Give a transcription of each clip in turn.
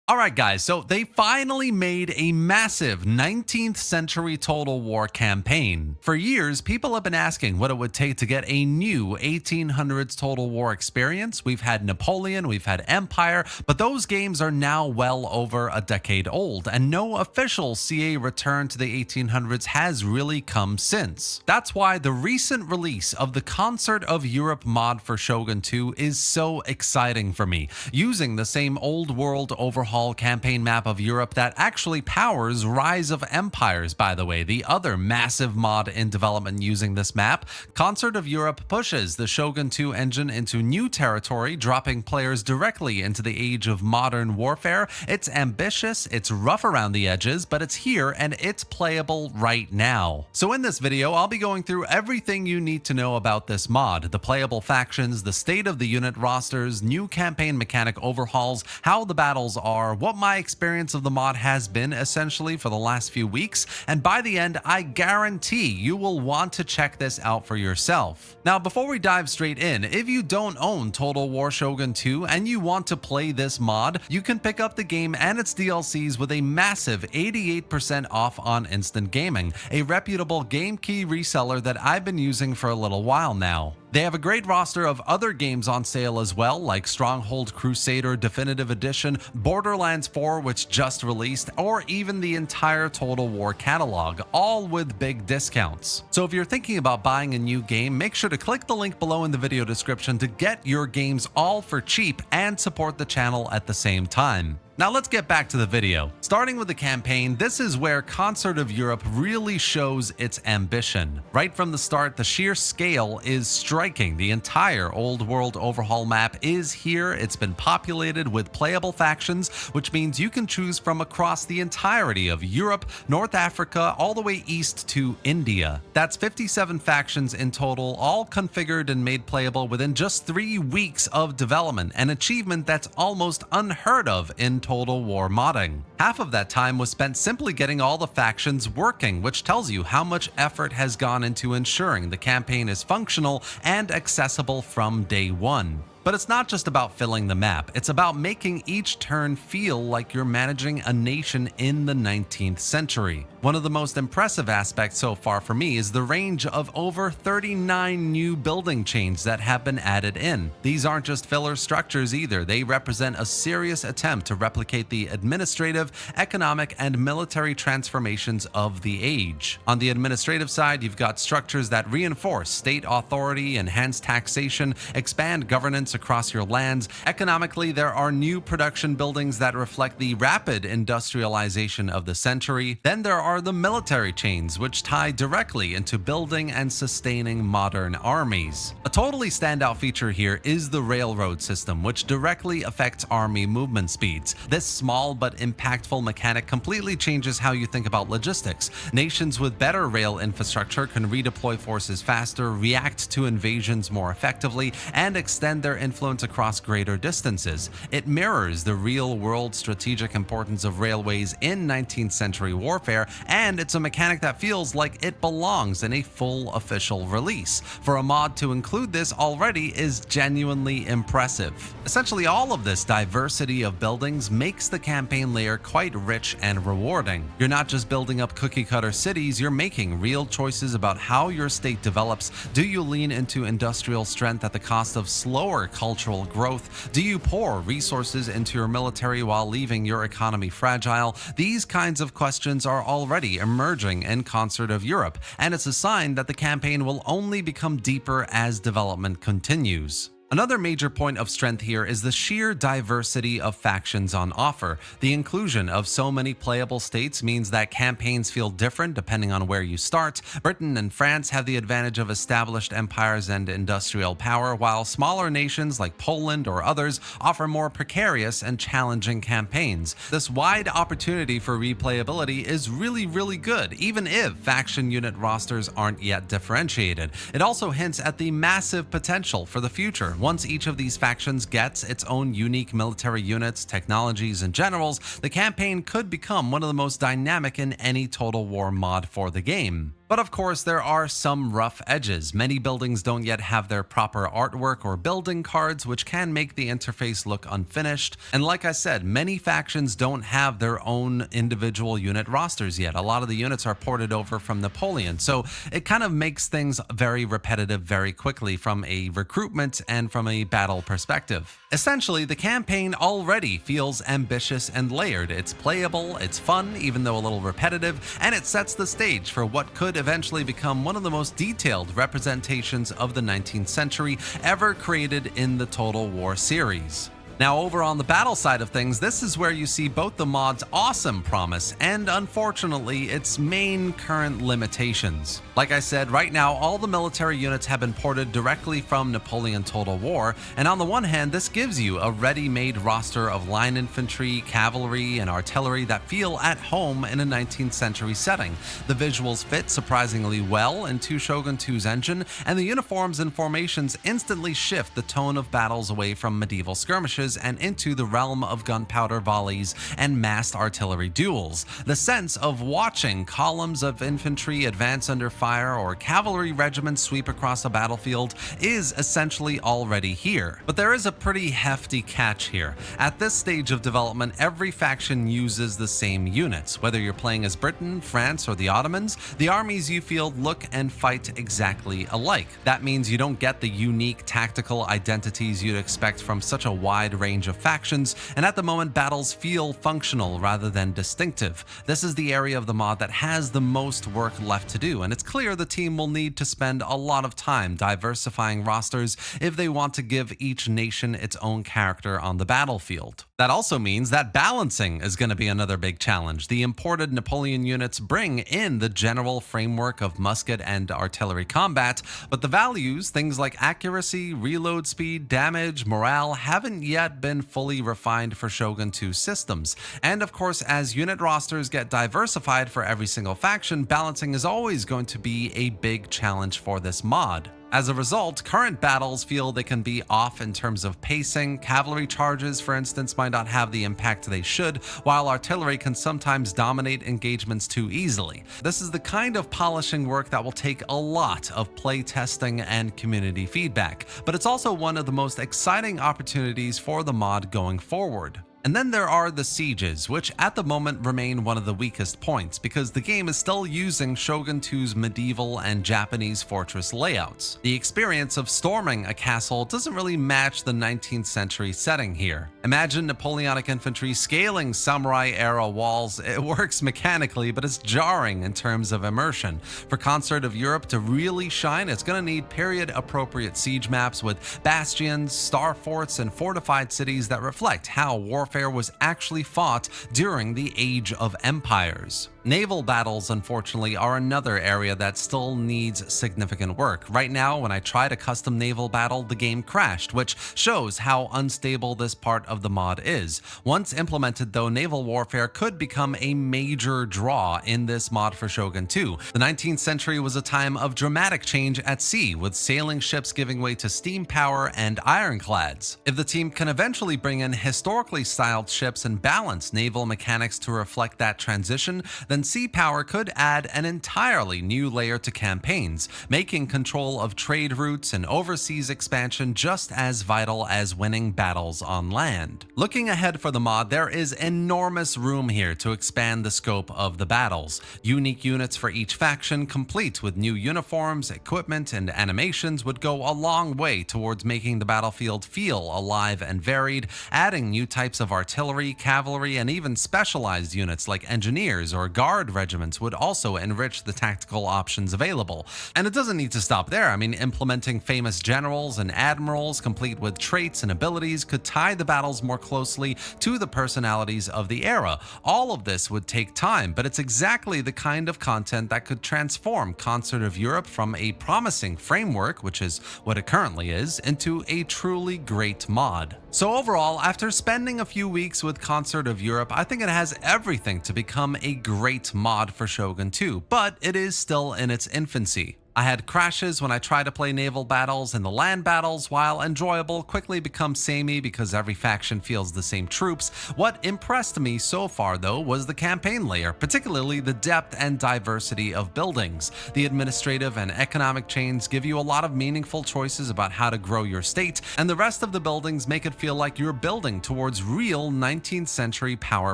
Alright guys, so they finally made a massive 19th century Total War campaign. For years, people have been asking what it would take to get a new 1800s Total War experience. We've had Napoleon, we've had Empire, but those games are now well over a decade old, and no official CA return to the 1800s has really come since. That's why the recent release of the Concert of Europe mod for Shogun 2 is so exciting for me, using the same old world overhaul campaign map of Europe that actually powers Rise of Empires, by the way, the other massive mod in development using this map. Concert of Europe pushes the Shogun 2 engine into new territory, dropping players directly into the age of modern warfare. It's ambitious, it's rough around the edges, but it's here and it's playable right now. So in this video, I'll be going through everything you need to know about this mod, the playable factions, the state of the unit rosters, new campaign mechanic overhauls, how the battles are, what my experience of the mod has been essentially for the last few weeks, and by the end, I guarantee you will want to check this out for yourself. Now, before we dive straight in, if you don't own Total War Shogun 2 and you want to play this mod, you can pick up the game and its DLCs with a massive 88% off on Instant Gaming, a reputable game key reseller that I've been using for a little while now. They have a great roster of other games on sale as well, like Stronghold Crusader Definitive Edition, Borderlands 4 which just released, or even the entire Total War catalog, all with big discounts. So if you're thinking about buying a new game, make sure to click the link below in the video description to get your games all for cheap and support the channel at the same time. Now let's get back to the video. Starting with the campaign, this is where Concert of Europe really shows its ambition. Right from the start, the sheer scale is striking. The entire old world overhaul map is here. It's been populated with playable factions, which means you can choose from across the entirety of Europe, North Africa, all the way east to India. That's 57 factions in total, all configured and made playable within just 3 weeks of development, an achievement that's almost unheard of in Total War modding. Half of that time was spent simply getting all the factions working, which tells you how much effort has gone into ensuring the campaign is functional and accessible from day one. But it's not just about filling the map, it's about making each turn feel like you're managing a nation in the 19th century. One of the most impressive aspects so far for me is the range of over 39 new building chains that have been added in. These aren't just filler structures either, they represent a serious attempt to replicate the administrative, economic, and military transformations of the age. On the administrative side, you've got structures that reinforce state authority, enhance taxation, expand governance across your lands. Economically, there are new production buildings that reflect the rapid industrialization of the century. Then there are the military chains, which tie directly into building and sustaining modern armies. A totally standout feature here is the railroad system, which directly affects army movement speeds. This small but impactful mechanic completely changes how you think about logistics. Nations with better rail infrastructure can redeploy forces faster, react to invasions more effectively, and extend their influence across greater distances. It mirrors the real-world strategic importance of railways in 19th century warfare, and it's a mechanic that feels like it belongs in a full official release. For a mod to include this already is genuinely impressive. Essentially, all of this diversity of buildings makes the campaign layer quite rich and rewarding. You're not just building up cookie-cutter cities, you're making real choices about how your state develops. Do you lean into industrial strength at the cost of slower cultural growth? Do you pour resources into your military while leaving your economy fragile? These kinds of questions are already emerging in Concert of Europe, and it's a sign that the campaign will only become deeper as development continues. Another major point of strength here is the sheer diversity of factions on offer. The inclusion of so many playable states means that campaigns feel different depending on where you start. Britain and France have the advantage of established empires and industrial power, while smaller nations like Poland or others offer more precarious and challenging campaigns. This wide opportunity for replayability is really good, even if faction unit rosters aren't yet differentiated. It also hints at the massive potential for the future. Once each of these factions gets its own unique military units, technologies, and generals, the campaign could become one of the most dynamic in any Total War mod for the game. But of course, there are some rough edges. Many buildings don't yet have their proper artwork or building cards, which can make the interface look unfinished. And like I said, many factions don't have their own individual unit rosters yet. A lot of the units are ported over from Napoleon, so it kind of makes things very repetitive very quickly from a recruitment and from a battle perspective. Essentially, the campaign already feels ambitious and layered. It's playable, it's fun, even though a little repetitive, and it sets the stage for what could eventually become one of the most detailed representations of the 19th century ever created in the Total War series. Now, over on the battle side of things, this is where you see both the mod's awesome promise and, unfortunately, its main current limitations. Like I said, right now, all the military units have been ported directly from Napoleon Total War, and on the one hand, this gives you a ready-made roster of line infantry, cavalry, and artillery that feel at home in a 19th century setting. The visuals fit surprisingly well into Shogun 2's engine, and the uniforms and formations instantly shift the tone of battles away from medieval skirmishes and into the realm of gunpowder volleys and massed artillery duels. The sense of watching columns of infantry advance under fire or cavalry regiments sweep across a battlefield is essentially already here. But there is a pretty hefty catch here. At this stage of development, every faction uses the same units. Whether you're playing as Britain, France, or the Ottomans, the armies you field look and fight exactly alike. That means you don't get the unique tactical identities you'd expect from such a wide range of factions, and at the moment battles feel functional rather than distinctive. This is the area of the mod that has the most work left to do, and it's clear the team will need to spend a lot of time diversifying rosters if they want to give each nation its own character on the battlefield. That also means that balancing is going to be another big challenge. The imported Napoleon units bring in the general framework of musket and artillery combat, but the values, things like accuracy, reload speed, damage, morale, haven't yet been fully refined for Shogun 2 systems. And of course, as unit rosters get diversified for every single faction, balancing is always going to be a big challenge for this mod. As a result, current battles feel they can be off in terms of pacing. Cavalry charges, for instance, might not have the impact they should, while artillery can sometimes dominate engagements too easily. This is the kind of polishing work that will take a lot of play testing and community feedback, but it's also one of the most exciting opportunities for the mod going forward. And then there are the sieges, which at the moment remain one of the weakest points because the game is still using Shogun 2's medieval and Japanese fortress layouts. The experience of storming a castle doesn't really match the 19th century setting here. Imagine Napoleonic infantry scaling samurai-era walls. It works mechanically, but it's jarring in terms of immersion. For Concert of Europe to really shine, it's going to need period-appropriate siege maps with bastions, star forts, and fortified cities that reflect how warfare was actually fought during the Age of Empires. Naval battles, unfortunately, are another area that still needs significant work. Right now, when I tried a custom naval battle, the game crashed, which shows how unstable this part of the mod is. Once implemented, though, naval warfare could become a major draw in this mod for Shogun 2. The 19th century was a time of dramatic change at sea, with sailing ships giving way to steam power and ironclads. If the team can eventually bring in historically styled ships and balance naval mechanics to reflect that transition, then sea power could add an entirely new layer to campaigns, making control of trade routes and overseas expansion just as vital as winning battles on land. Looking ahead for the mod, there is enormous room here to expand the scope of the battles. Unique units for each faction, complete with new uniforms, equipment, and animations, would go a long way towards making the battlefield feel alive and varied. Adding new types of artillery, cavalry, and even specialized units like engineers or guard regiments would also enrich the tactical options available. And it doesn't need to stop there. I mean, implementing famous generals and admirals complete with traits and abilities could tie the battles more closely to the personalities of the era. All of this would take time, but it's exactly the kind of content that could transform Concert of Europe from a promising framework, which is what it currently is, into a truly great mod. So overall, after spending a few weeks with Concert of Europe, I think it has everything to become a great mod for Shogun 2, but it is still in its infancy. I had crashes when I tried to play naval battles, and the land battles, while enjoyable, quickly become samey because every faction feels the same troops. What impressed me so far, though, was the campaign layer, particularly the depth and diversity of buildings. The administrative and economic chains give you a lot of meaningful choices about how to grow your state, and the rest of the buildings make it feel like you're building towards real 19th century power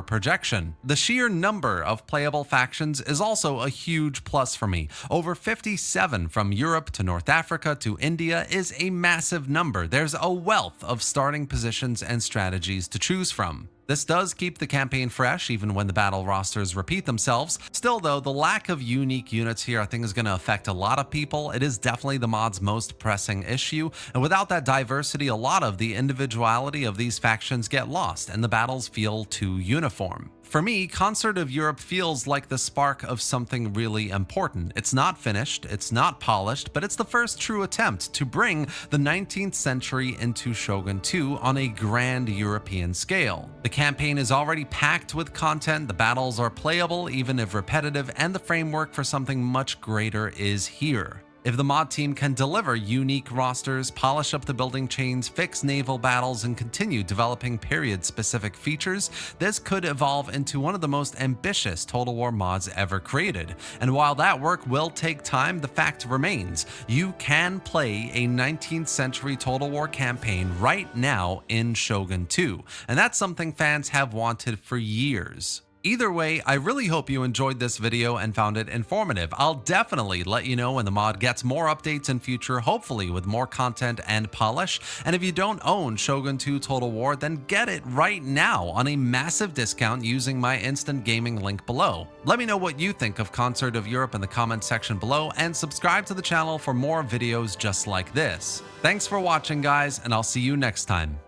projection. The sheer number of playable factions is also a huge plus for me. Over 57 from Europe to North Africa to India is a massive number. There's a wealth of starting positions and strategies to choose from. This does keep the campaign fresh even when the battle rosters repeat themselves. Still though, the lack of unique units here I think is going to affect a lot of people. It is definitely the mod's most pressing issue, and without that diversity, a lot of the individuality of these factions get lost and the battles feel too uniform. For me, Concert of Europe feels like the spark of something really important. It's not finished, it's not polished, but it's the first true attempt to bring the 19th century into Shogun 2 on a grand European scale. The campaign is already packed with content, the battles are playable even if repetitive, and the framework for something much greater is here. If the mod team can deliver unique rosters, polish up the building chains, fix naval battles, and continue developing period-specific features, this could evolve into one of the most ambitious Total War mods ever created. And while that work will take time, the fact remains, you can play a 19th century Total War campaign right now in Shogun 2, and that's something fans have wanted for years. Either way, I really hope you enjoyed this video and found it informative. I'll definitely let you know when the mod gets more updates in future, hopefully with more content and polish. And if you don't own Shogun 2 Total War, then get it right now on a massive discount using my instant gaming link below. Let me know what you think of Concert of Europe in the comment section below, and subscribe to the channel for more videos just like this. Thanks for watching, guys, and I'll see you next time.